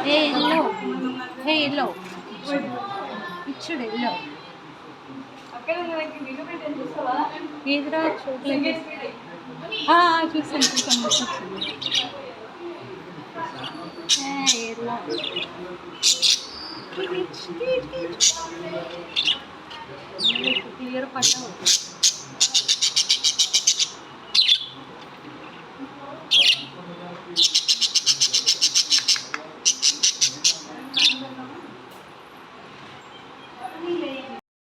ఏ ఇల్లు ఏ ఇల్లు ఇచ్చుడు ఇల్లు ఏదిరా చూడలేదు చూసాను ఏర్లా క్లియర్ పట్ట